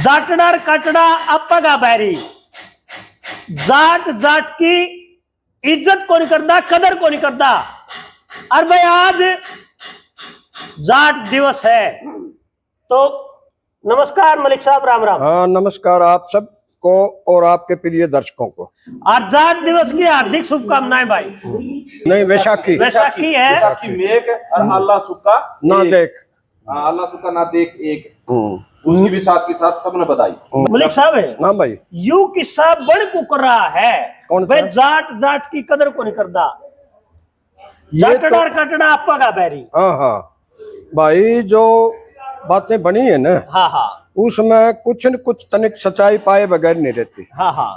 जाटडार काटड़ा अपगा बैरी, जाट जाट की इज्जत को नहीं करता, कदर को नहीं करता। और भाई आज जाट दिवस है, तो नमस्कार मलिक साहब, राम राम। हाँ नमस्कार आप सबको और आपके प्रिय दर्शकों को। आज जाट दिवस की हार्दिक शुभकामनाएं भाई। नहीं वैशाखी वैशाखी है। वैशाखी मेक और अल्लाह सुक्का ना देख। अल्लाह सुक्का ना देख एक, उसकी भी साथ के साथ सबने बधाई। मलिक साहब है हाँ भाई, यू किस्सा बड़ कुकर रहा है, कौन भाई सा? जाट जाट की कदर को नहीं करता, ये जाटडार काटड़ा अपगा बैरी। हाँ हाँ भाई, जो बातें बनी है ना हाँ हाँ उसमें कुछ न कुछ तनिक सच्चाई पाए बगैर नहीं रहती। हाँ हाँ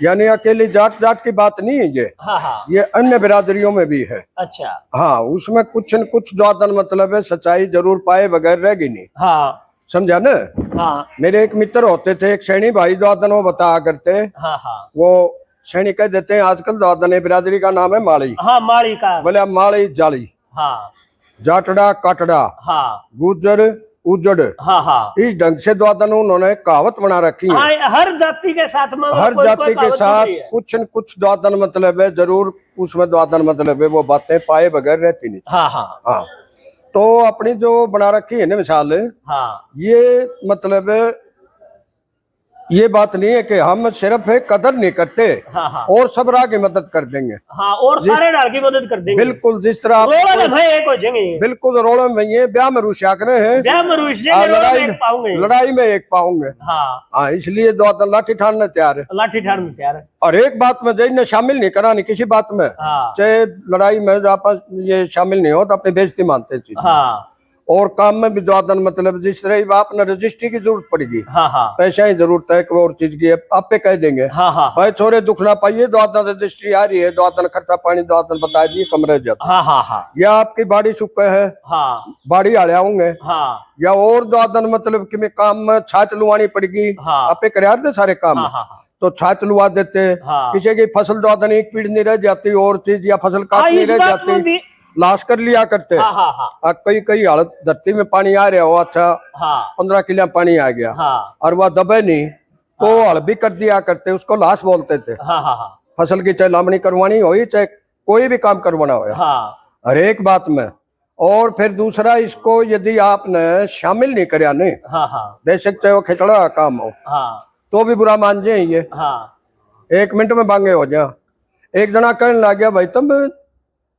यानी अकेली जाट जाट की बात नहीं है ये, हाँ हाँ। ये अन्य बिरादरियों में भी है। अच्छा। हाँ उसमें कुछ न कुछ द्वादन मतलब है, सच्चाई जरूर पाए बगैर रहेगी नहीं। हाँ समझा ना। हाँ मेरे एक मित्र होते थे, एक सैनी भाई द्वादन वो बताया करते, हाँ हाँ वो सैनी कह देते हैं आजकल द्वादन बिरादरी का नाम है माड़ी। हाँ माड़ी का। बोले माड़ी जाली, हाँ जाटड़ा काटड़ा, हाँ गुजर उजड़, हाँ हाँ इस ढंग से द्वादन उन्होंने कहावत बना रखी है। हाँ, हर जाति के साथ में हर कोई जाति के कहावत साथ होती है। कुछ न कुछ द्वादन मतलब है, जरूर उसमें द्वादन मतलब है, वो बातें पाए बगैर रहती नहीं। हाँ हाँ हाँ तो अपनी जो बना रखी है ना मिसाल, हाँ ये मतलब ये बात नहीं है कि हम सिर्फ है कदर नहीं करते हाँ हाँ और सब राह की मदद कर देंगे। हाँ, और सारे डाल की मदद कर देंगे। बिल्कुल जिस तरह आप रोड़ा में भाई एक हो जाएंगे। बिल्कुल रोड़ा में ये ब्याह में रुशिया करे हैं, ब्याह में रुस जाएंगे, रोड़ा में एक पाऊंगे। लड़ाई में एक पाऊंगे। हाँ हाँ इसलिए द्वादन लाठी ठाड़ने तैयार है। लाठी ठाड़ में तैयार है। और एक बात में जैन ने शामिल नहीं करानी किसी बात में, हाँ चाहे लड़ाई में आपस ये शामिल नहीं हो तो अपनी बेइज्जती मानते चीज। हाँ और काम में भी द्वादन मतलब जिस तरह आपने रजिस्ट्री की जरूरत पड़ेगी, हाँ हाँ पैसा ही जरूरत है, कोई और चीज की है, आप पे कह देंगे हाँ हाँ भाई छोरे दुख ना पाइए, द्वादन रजिस्ट्री आ रही है, द्वादन खर्चा पानी द्वादन बता दिए, कमरे जाते हाँ हाँ हाँ या आपकी बाड़ी सुक्का है, हाँ बाड़ी आड़े आऊंगे, हाँ या और द्वादन मतलब कि मैं काम में छाछ लुवानी पड़ेगी, हाँ। आपे कर दे सारे काम हाँ हाँ तो छाछ लुवा देते। हाँ। किसी की फसल द्वादन एक पीड़ नहीं रह जाती, और चीज या फसल हाँ, काट नहीं इस रह बात में जाती, भी। लाश कर लिया करते। हाँ हाँ हाँ कई कई हालत धरती में पानी आ रहा हो, अच्छा हाँ 15 किलो पानी आ गया हाँ और वह दबे नहीं तो हल भी कर दिया करते, उसको लाश बोलते थे। हाँ हाँ हाँ फसल की चाहे लामनी करवानी हो चाहे कोई भी काम करवाना हो, हाँ हर एक बात में। और फिर दूसरा, इसको यदि आपने शामिल नहीं कराया नहीं, हाँ हाँ बेशक चाहे वो खिचड़ा का काम हो हाँ तो भी बुरा मान जाए, ये हाँ 1 मिनट में बांगे हो जा। एक जना कहने लग गया भाई तुम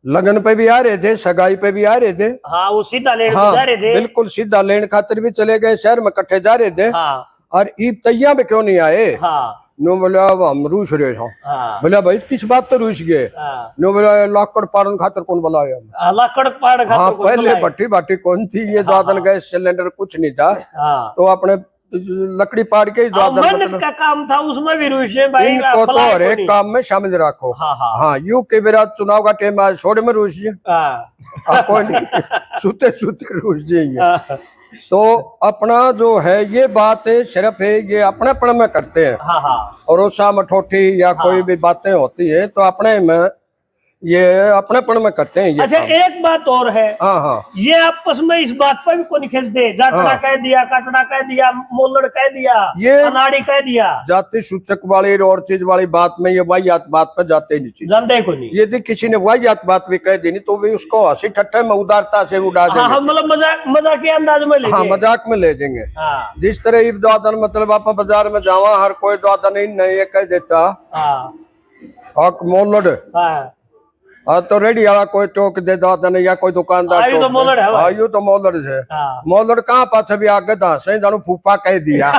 लगन पे भी आ रहे थे, सगाई पे भी आ रहे थे। हाँ वो सीधा लेने हाँ जा रहे थे। बिल्कुल सीधा लेन खातिर भी चले गए, शहर में इकट्ठे जा रहे थे। हाँ और ईद तैया में क्यों नहीं आए? हाँ नो बोला अब हम रूस रहे हो। हाँ बोला भाई किस बात तो रूस गए? हाँ नो बोला लाकड़ पारन खातिर कौन बुलाया? लकड़ पाड़ हाँ खातिर कोई पहले बुलाए। भट्टी भाटी कौन थी, ये द्वादन गैस सिलेंडर कुछ नहीं था, हाँ तो अपने लकड़ी पाड़ के ही द्वादन मेहनत मतलब का काम था, उसमें भी रुस है भाई। इनको तो बुलाए हर को एक नहीं। काम में शामिल रखो। हाँ हाँ हाँ यूं के बेरा चुनाव का टाइम आज छोड़े में रूस जी, हाँ कोई नहीं सुते सुते रूस जाएंगे। हाँ तो अपना जो है ये बात है, सिर्फ है ये अपनेपन में करते हैं। हाँ हाँ और ओसा मठोठी या कोई भी बातें होती है तो अपने में ये अपनेपन में करते हैं ये अच्छा काम। एक बात और है, हाँ हाँ ये आपस में इस बात पर भी कोई नहीं खींचते। जाटड़ा हाँ। कह दिया, काटड़ा कह दिया, मोलड़ कह दिया, ये अनाड़ी कह दिया, जाति सूचक वाली और चीज वाली बात में ये वाहियात बात पर जाते ही नहीं चीज। जानते को नहीं। यदि किसी ने वाहियात बात भी कह दी नहीं तो भी उसको हंसी ठट्ठे में उदारता से उड़ा हाँ हाँ देंगे। मतलब मजाक के अंदाज में ले हाँ मजाक में ले देंगे। हाँ जिस तरह ईद द्वादन मतलब आप बाजार में जावा, हर कोई द्वादन ही नहीं ये कह देता हाँ हक मोलड़, हाँ हाँ तो रेडी वाला कोई टोक दे द्वादन या कोई दुकानदार आयु तो टोक दे। मोलड़ है भाई। आयु तो मोलड़ है। हाँ मोलड़ कहाँ पास भी आगे दस जानू फूफा कह दिया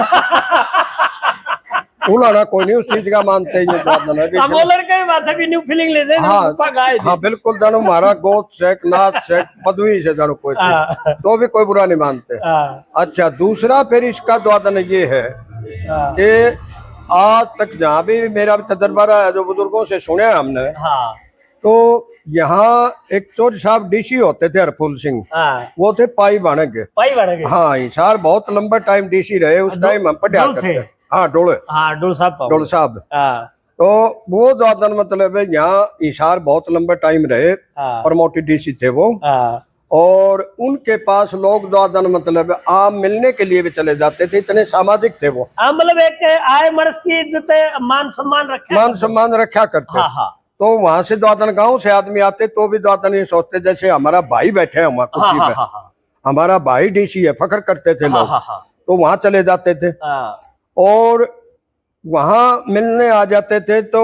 उलाना कोई नहीं उस चीज का मानते ही द्वादन है। मोलड़ के बात भी न्यू फीलिंग ले दे। हाँ हाँ बिल्कुल जानू हमारा गोद शेख नाथ शेख पदवी से जानू कोई चीज, तो भी कोई बुरा नहीं मानते। अच्छा दूसरा फिर इसका द्वादन ये है कि आज तक जहाँ भी मेरा भी तजर्बा रहा है, जो बुजुर्गों से सुने हमने, हाँ तो यहाँ एक चोर साहब डीसी होते थे हरफुल सिंह, हाँ वो थे पाई बाणक। पाई बढ़ गए। हाँ हिसार बहुत लंबा टाइम डीसी रहे, उस टाइम हम पढ़ा डोल करते। थे। हाँ डोले, हाँ डोल साहब डोल साहब। हाँ तो वो द्वादन मतलब है यहाँ हिसार बहुत लंबा टाइम रहे, हाँ प्रमोटेड डीसी थे वो। हाँ और उनके पास लोग दादन मतलब आम मिलने के लिए भी चले जाते थे, इतने सामाजिक थे वो। मतलब एक आए मर्स की इज्जत मान सम्मान रखा, मान सम्मान रखा करते। हाँ हाँ। तो वहां से दादन गांव से आदमी आते तो भी दादन ये सोचते जैसे हमारा भाई बैठे हैं वहाँ हाँ कुर्सी हाँ पे, हाँ हमारा भाई डीसी है, फख्र करते थे हाँ लोग। हाँ हाँ तो वहां चले जाते थे हाँ और वहां मिलने आ जाते थे। तो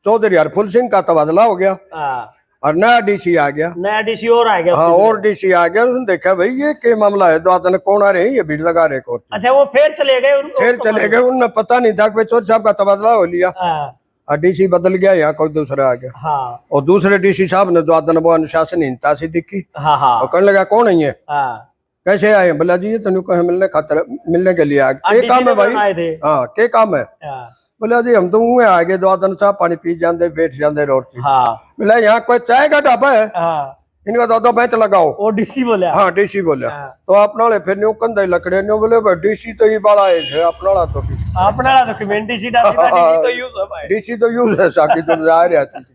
चौधरी हरफुल सिंह का तबादला हो गया हाँ। और नया डीसी आ गया। नया डीसी और आ गया। हाँ, और डीसी आ गया। उसने देखा भाई ये क्या मामला है, दादन कौन आ रहे हैं, ये भीड़ लगा रहे को। अच्छा, वो फिर चले गए फिर चले गए, उन्हें पता नहीं था कि चौधरी साहब का तबादला हो लिया हाँ और डीसी बदल गया, यहाँ कोई दूसरा आ गया। हाँ और दूसरे डीसी साहब ने दादन वो अनुशासनहीनता सी दिखी हाँ हाँ और कहने लगा कौन है ये, हाँ। कैसे आए? बोला जी ये तेन कहे मिलने खातर, मिलने के लिए आ गए। डीसी काम है भाई? आए थे। हाँ, के काम है? हाँ बोला जी हम तो मुँह आ गए, दादन चाह पानी पी जाते, बैठ जाते रोड से। हाँ बोला यहाँ कोई चाय का ढाबा है? हाँ। इनका दादा बेंच लगाओ। वो डीसी बोला। हाँ, डीसी बोला। हाँ। तो अपना वाले फिर न्यू कंधे लकड़े न्यू बोले भाई डीसी तो ये बड़ा है, अपना वाला तो अपना डॉक्यूमेंट डीसी तो यूज है भाई। डीसी तो यूज है साकी तो जा रहा थी।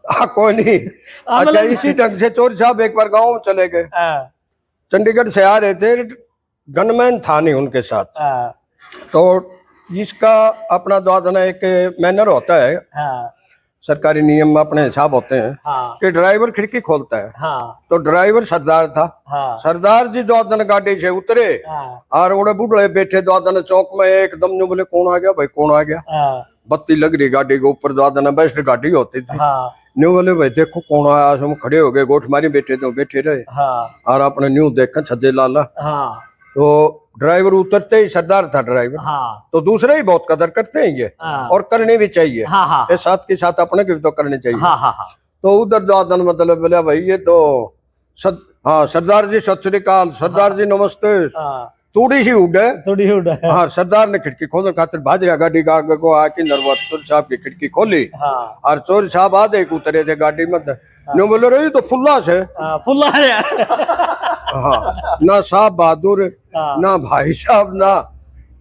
हाँ, कोई नहीं। अच्छा, इसी ढंग से चोर साहब एक बार गाँव में चले गए, हाँ चंडीगढ़ से आ रहे थे, गनमैन था नहीं उनके साथ। हाँ तो इसका अपना दादन एक मैनर होता है, हाँ सरकारी नियम अपने हिसाब होते हैं हाँ कि ड्राइवर खिड़की खोलता है। हाँ तो ड्राइवर सरदार था। हाँ सरदार जी दादन गाड़ी से उतरे हाँ और उड़े बुढ़े बैठे दादन चौक में, एकदम न्यू बोले कौन आ गया भाई, कौन आ गया? हाँ बत्ती लग रही गाड़ी के ऊपर, दादन बेस्ट गाड़ी होती थी। हाँ न्यू बोले भाई देखो कौन आया। हम खड़े हो गए, गोठ मारी बैठे तो बैठे रहे हाँ और अपने न्यू देखा छज्जे लाला। हाँ तो ड्राइवर उतरते ही, सरदार था ड्राइवर, हाँ तो दूसरे ही बहुत कदर करते हैं ये, हाँ और करनी भी चाहिए। हाँ हाँ ये साथ के साथ अपने की भी तो करनी चाहिए। हाँ हाँ हाँ तो उधर दादन मतलब बोला भाई ये तो हाँ सरदार जी सत श्री अकाल, सरदार जी नमस्ते। हाँ। थोड़ी सी उड़ है। थोड़ी उड़ है। हाँ, सरदार ने खिड़की खोलने खातिर भाजरा गाड़ी का आगे को आके नरवा चोर साहब की खिड़की खोली हाँ और चोर साहब आधे उतरे थे गाड़ी में। न्यू बोले रही तो फुल्ला से। फुल्ला है। हाँ, ना साहब बहादुर, हाँ। ना भाई साहब, ना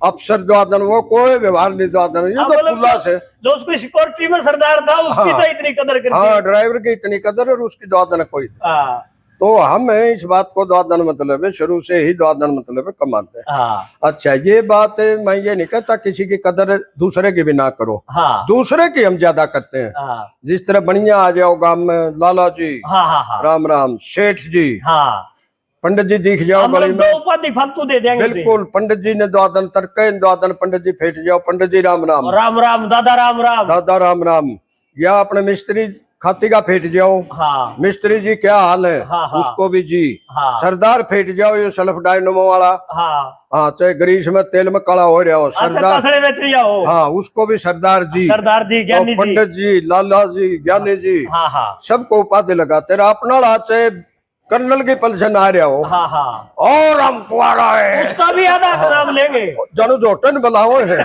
अफसर दादन, वो कोई व्यवहार नहीं दादन, ये तो फुल्ला से। जो उसकी सिक्योरिटी में सरदार था उसकी तो इतनी कदर करती। हाँ, ड्राइवर की इतनी कदर और उसकी दादन कोई। हाँ तो हम इस बात को दादन मतलब है, शुरू से ही दादन मतलब है कमाते हैं। हाँ अच्छा, ये बात मैं ये नहीं कहता किसी की कदर दूसरे की भी ना करो, हाँ दूसरे की हम ज्यादा करते हैं। हाँ जिस तरह बढ़िया आ जाओ गांव में, लाला जी, हाँ हाँ हाँ राम राम, सेठ जी, हाँ, पंडित जी दिख जाओ गली में, दो उपाधि फालतू दे देंगे। बिल्कुल पंडित जी ने दादन तड़के, दादन पंडित जी फेट जाओ, पंडित जी राम राम, राम राम दादा, राम राम दादा राम राम, या अपने मिस्त्री खाती का फेट जाओ, हाँ मिस्त्री जी क्या हाल है, हाँ, हाँ, उसको भी जी। हाँ सरदार फेट जाओ, ये सेल्फ डायनमो वाला, हाँ हाँ, चाहे ग्रीस में तेल में काला हो रहा हो, सरदार, हो। हाँ, उसको भी सरदार जी, सरदार जी, ज्ञानी जी, पंडित जी, लाला जी, ज्ञानी जी, हाँ हाँ सबको उपाधि लगाते रहे। अपना चाहे कर्नल की पेंशन आ रहा हो, हाँ हाँ, और हमको आ रहा है, उसका भी आधा नाम लेंगे, जानू जोटन बुलाओ है।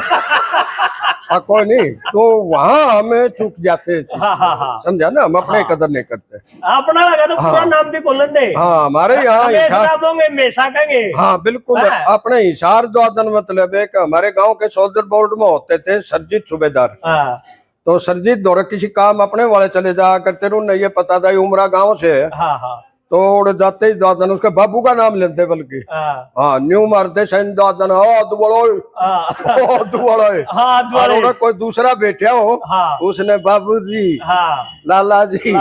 कोई नहीं, तो वहाँ हमें चूक जाते हैं। हाँ हाँ हाँ, समझा ना, हम अपने कदर नहीं करते। अपना लगा तो पूरा नाम भी बोलन दे। हाँ, हमारे यहाँ हमेशा कहेंगे। हाँ बिल्कुल, अपने हिसार दादन मतलब है कि हमारे गांव के सोल्जर बोर्ड में होते थे सरजीत सूबेदार। हाँ तो सरजीत दौरे किसी काम अपने वाले चले जाया करते थे, उन्हें ये पता था उमरा गांव से है। हाँ हाँ, तो उड़ जाते ही दादन उसके बाबू का नाम लेते, बल्कि हाँ न्यू मारते सैन दादन, दुआड़ो, कोई दूसरा बैठा हो, हाँ, उसने बाबू जी, हाँ, लाला जी,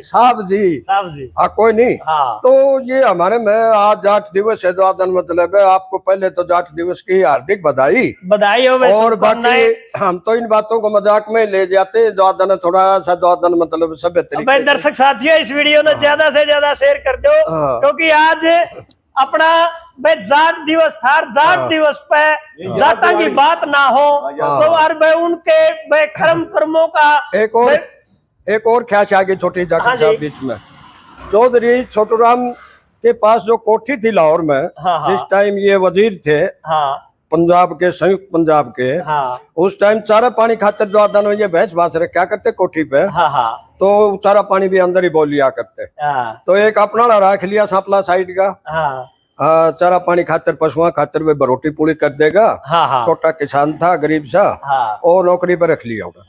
साहब जी, हाँ, कोई नहीं। हाँ, तो ये हमारे में आज 8 दिवस है दादन मतलब है। आपको पहले तो 8 दिवस की हार्दिक बधाई हो। और बाकी हम तो इन बातों को मजाक में ले जाते, दादन थोड़ा सा दादन मतलब सब तरीके। दर्शक साथियों, इस वीडियो ने ज्यादा से ज्यादा शेयर कर दो, क्योंकि आज अपना भाई जाट दिवस था। जाट दिवस पे जाटा की बात ना हो तो यार भाई उनके कर्मों का एक और ख्याल आ गई छोटी जाकर साहब बीच में। चौधरी छोटूराम के पास जो कोठी थी लाहौर में, जिस टाइम ये वजीर थे पंजाब के, संयुक्त पंजाब के, उस टाइम चारा पानी खातर जो आदन ये भैंस भास रखा करते कोठी पे, तो चारा पानी भी अंदर ही बोल लिया करते। तो एक अपना रख लिया सांपला साइड का, चारा पानी खातर पशुओं खातर वे रोटी पूरी कर देगा। छोटा किसान था, गरीब सा, और नौकरी पर रख लिया होगा।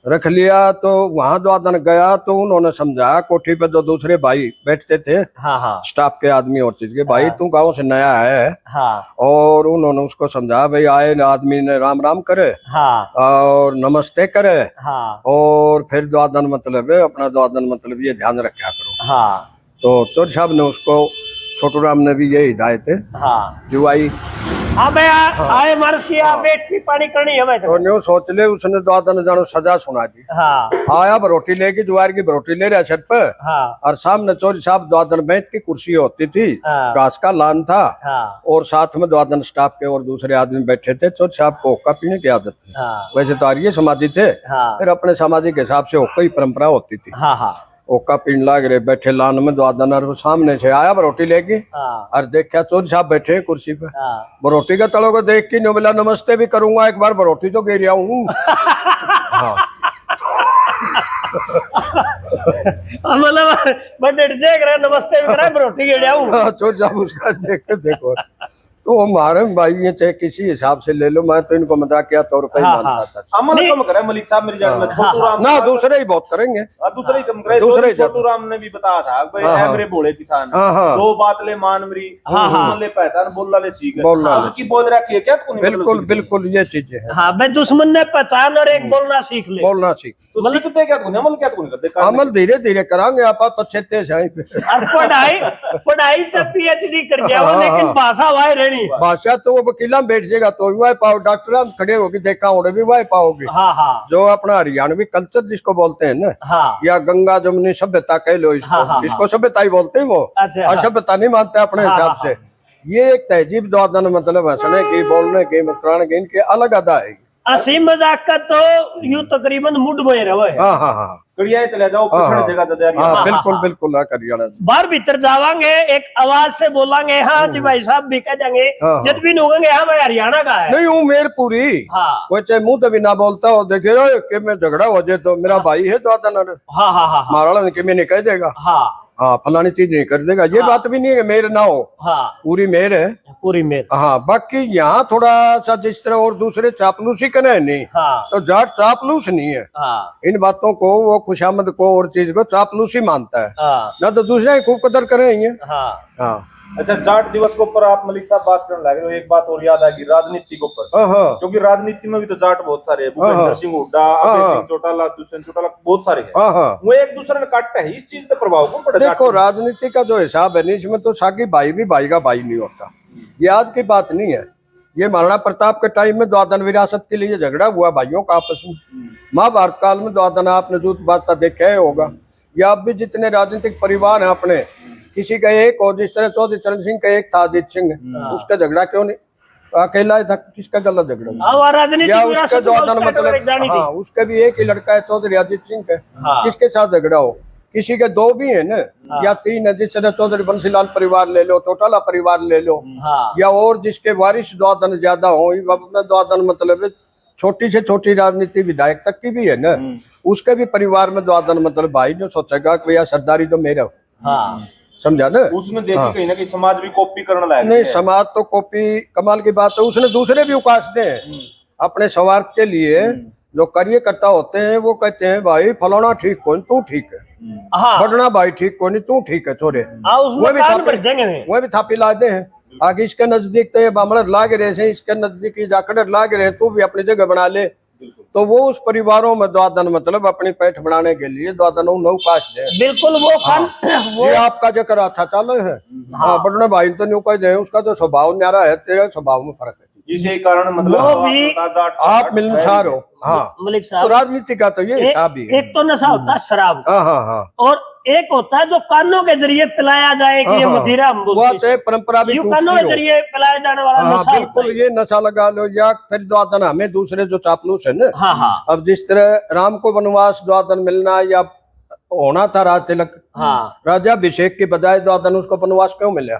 रख लिया। तो वहां द्वादन गया तो उन्होंने समझाया, कोठी पे जो दूसरे भाई बैठते थे हाँ हाँ स्टाफ के आदमी और चीज के, भाई तू गाँव से नया है। हाँ और उन्होंने उसको समझाया, भाई आए आदमी ने राम राम करे हाँ और नमस्ते करे, हाँ और फिर द्वादन मतलब है अपना द्वादन मतलब ये ध्यान रखा करो। हाँ तो चोर साहब ने उसको, छोटू राम ने भी ये हिदायत हाँ दिवाई। हाँ भैया आए मर्ज किया पेट की पानी करनी है तो न्यू सोच ले, उसने द्वादन जानो सजा सुना दी। हाँ आया बरोटी लेके, ज्वार की बरोटी ले रहा छत पे, हाँ और सामने चोरी साहब द्वादन बैठ की कुर्सी होती थी, हाँ। घास का लान था, हाँ और साथ में द्वादन स्टाफ के और दूसरे आदमी बैठे थे। चोर साहब को हुक्का पीने की आदत थी। हाँ वैसे तो आर्य समाधि थे, हाँ फिर अपने सामाजिक हिसाब से हुक्का ही परंपरा होती थी। हाँ हाँ हुक्का पीने लग रहे, बैठे लान में द्वादन, और सामने से आया बरोटी लेके, हाँ और देखा चोर साहब बैठे हैं कुर्सी पे। हाँ बरोटी का तलों को देख के न्यू बोला, नमस्ते भी करूंगा एक बार, बरोटी तो गिर हूँ। हाँ मतलब बट देख रहे नमस्ते भी करा रोटी के लिया हूँ। हाँ, चोर साहब उसका देख के देखो। तो हमारे भाई ये चाहे किसी हिसाब से ले लो, मैं तो इनको मजाकिया तौर पर ही हाँ, मानता था। अमल कम करे मलिक साहब मेरी जान में। छोटू राम ना दूसरे ही बहुत करेंगे, दूसरे ही कम करे। दूसरे छोटू राम ने भी बताया था भाई हाँ, है मेरे भोले किसान, हाँ, हाँ। दो बात ले मान मरी, दुश्मन ले पहचान, बोलना ले सीख। बोलना ले की बोल रखी है क्या तू? बिल्कुल बिल्कुल ये चीजें हैं। हाँ भाई दुश्मन ने पहचान और एक बोलना सीख ले। बोलना सीख, तो सीखते क्या तू? अमल क्या तू नहीं करते? अमल धीरे धीरे करांगे, आप पछते जाए। और पढ़ाई से पीएचडी कर गया वो, लेकिन भाषा वही रहनी। भाषा तो वो वकीला में बैठ जाएगा तो भी वही पाओ, डॉक्टर हम खड़े होके देखा उन्हें भी वही पाओगे। हाँ हाँ जो अपना हरियाणवी कल्चर जिसको बोलते हैं ना, हाँ या गंगा जमुनी सभ्यता कह लो इसको, हाँ, हाँ, इसको सभ्यता ही बोलते हैं वो, अच्छा, हाँ। असभ्यता नहीं मानते अपने हाँ, हिसाब हाँ, से। ये एक तहजीब द्वादन मतलब हंसने की, बोलने की, मुस्कुराने की, इनकी अलग अदा है। हंसी मजाक का तो यूं तकरीबन मूड में रहे। हाँ हाँ हाँ कड़िया चले जाओ हाँ, पिछड़ हाँ। जगह जदे हाँ बिल्कुल बिल्कुल हरियाणा से। बाहर भीतर जावांगे एक आवाज से बोलांगे, हाँ जी भाई साहब भी कह जाएंगे, हाँ, जब भी होंगे हाँ भाई हरियाणा का है। नहीं हूँ मेर पूरी, हाँ कोई चाहे मुंह तो भी ना बोलता हो, देखे रो कि मैं झगड़ा हो जाए तो मेरा भाई है द्वादन, हाँ हाँ हाँ महाराणा ने कि मैं नहीं कह देगा, हाँ हाँ फलानी चीज नहीं कर देगा, ये बात भी नहीं है मेर ना हो, हाँ पूरी मेर है। पूरी मेर। हाँ बाकी यहाँ थोड़ा सा जिस तरह और दूसरे चापलूसी करे नहीं, हाँ तो जाट चापलूस नहीं है। हाँ इन बातों को वो खुशामद को और चीज को चापलूसी मानता है, हाँ ना तो दूसरे ही खूब कदर करेंगे। हाँ हाँ अच्छा जाट दिवस के ऊपर आप मलिक साहब बात करने लगे, एक बात और याद आ गई राजनीति के ऊपर, हाँ क्योंकि राजनीति में भी तो जाट बहुत सारे हैं, भूपेंद्र सिंह हुड्डा, अभय सिंह चौटाला, दुष्यंत चौटाला, बहुत सारे हैं। हाँ हाँ। वो एक दूसरे ने काटता है, इस चीज का प्रभाव कौन पड़े? देखो राजनीति का जो हिसाब है इसमें तो साकी भाई भी भाई का भाई नहीं होता, ये आज की बात नहीं है। ये महाराणा प्रताप के टाइम में द्वादन विरासत के लिए झगड़ा हुआ भाइयों का आपस में। महाभारत काल में द्वादन आपने जूत बात देखा होगा, या अब भी जितने राजनीतिक परिवार हैं अपने, किसी का एक और जिस तरह चौधरी चरण सिंह का एक था अजीत सिंह, उसका झगड़ा क्यों नहीं अकेला ही था, किसका गलत झगड़ा? राजनीति या उसका द्वादन मतलब हाँ उसका भी एक ही लड़का है चौधरी अजीत सिंह का, किसके साथ झगड़ा हो? किसी के दो भी है ना, या तीन है, जिस तरह चौधरी बंसीलाल परिवार ले लो, चौटाला परिवार ले लो, या और जिसके वारिस द्वादन ज्यादा हो, अपना द्वादन मतलब छोटी से छोटी राजनीति विधायक तक की भी है ना, उसके भी परिवार में द्वादन मतलब भाई जो सोचेगा कि भैया सरदारी तो मेरा, समझा ना? उसने देखी कहीं ना कहीं समाज भी कॉपी करने लगा। नहीं समाज तो कॉपी कमाल की बात है, उसने दूसरे भी उकासते हैं अपने स्वार्थ के लिए। जो कार्यकर्ता होते हैं वो कहते हैं भाई फलाना ठीक कौन, तू ठीक है, बढ़ना भाई ठीक कौन, तू ठीक है, छोरे वो भी थापी लाते हैं आगे। इसके नजदीक तो ये बामड़ लाग रहे हैं, इसके नजदीक ये जाकड़ लाग रहे हैं, तू भी अपनी जगह बना ले। तो वो उस परिवारों में द्वादन मतलब अपनी पैठ बनाने के लिए द्वादन नौ काश दे। बिल्कुल वो खान वो ये आपका जो करा था चालू है। हाँ बढ़ना भाई तो न्यू कह दे, उसका तो स्वभाव न्यारा है, तेरे स्वभाव में फर्क है, जिसके कारण मतलब आप मिलनसार हो। हाँ मलिक तो साहब राजनीति का तो ये हिसाब ही है। एक तो नशा होता है शराब, हाँ हाँ हाँ, और एक होता है जो कानों के जरिए पिलाया जाए कि ये मदिरा हम बोलते हैं, परंपरा भी कानों के जरिए पिलाया जाने वाला नशा। बिल्कुल ये नशा लगा लो, या फिर द्वादन हमें दूसरे जो चापलूस है ना। हाँ हाँ। अब जिस तरह राम को वनवास द्वादन मिलना या होना था राज तिलक, राजा अभिषेक के बजाय द्वादन उसको वनवास क्यों मिला?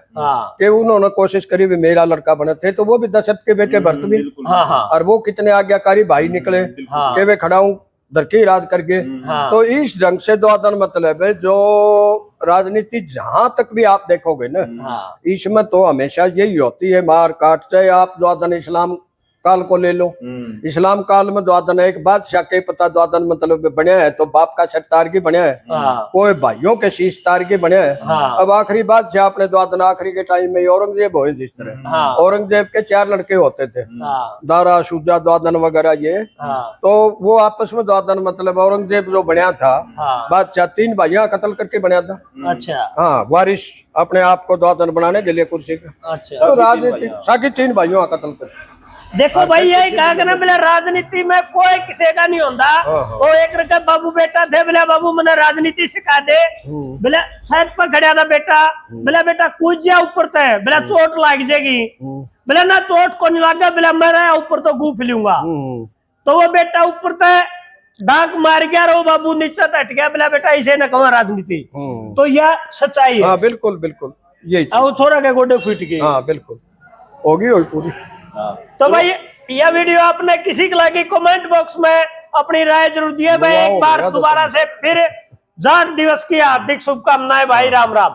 कि उन्होंने कोशिश करी भी मेरा लड़का बने थे, तो वो भी दशरथ के बेटे भरत भी, और वो कितने आज्ञाकारी भाई निकले कि वे खड़ा हूँ दरकी राज करके। तो इस ढंग से द्वादन मतलब है जो राजनीति जहां तक भी आप देखोगे ना, इसमें तो हमेशा यही होती है मार काट। चाहे आप द्वादन इस्लाम काल को ले लो। इस्लाम काल में द्वादन एक बादशाह के पता द्वादन मतलब बने है, तो बाप का छठ तारगी बने है, कोई भाइयों के शीश तारगी बने है। अब आखिरी बादशाह अपने द्वादन आखिरी के टाइम में औरंगजेब हुए, जिस तरह औरंगजेब के 4 लड़के होते थे, दारा शुजा द्वादन वगैरह ये, तो वो आपस में द्वादन मतलब औरंगजेब जो बनया था बादशाह 3 भाइयों कत्ल करके बनया था। अच्छा। हाँ, वारिस अपने आप को द्वादन बनाने के लिए कुर्सी का। अच्छा। तो राजनीति साकी 3 भाइयों का कत्ल कर। देखो भाई यही कहा कि ना बोले राजनीति में कोई किसी का नहीं होता। वो एक रखे बाबू बेटा थे, बोले बाबू मैंने राजनीति सिखा दे, बोले साइड पर खड़ा था बेटा, बोले बेटा कूद जा ऊपर ते, बोले चोट लग जाएगी, बोले ना चोट को नहीं लगा, बोले मैं ऊपर तो गूफ लूंगा। तो वो बेटा ऊपर ते डांक मार गया, वो बाबू नीचे तट गया, बोला बेटा इसे न कहो राजनीति। तो यह सच्चाई है। हाँ बिल्कुल बिल्कुल यही। वो छोरा के गोडे फूट गए। हाँ बिल्कुल होगी पूरी। तो भाई यह वीडियो आपने किसी के लगी कमेंट बॉक्स में अपनी राय जरूर दिए भाई। एक बार दोबारा से फिर जाट दिवस की हार्दिक शुभकामनाएं भाई। राम राम।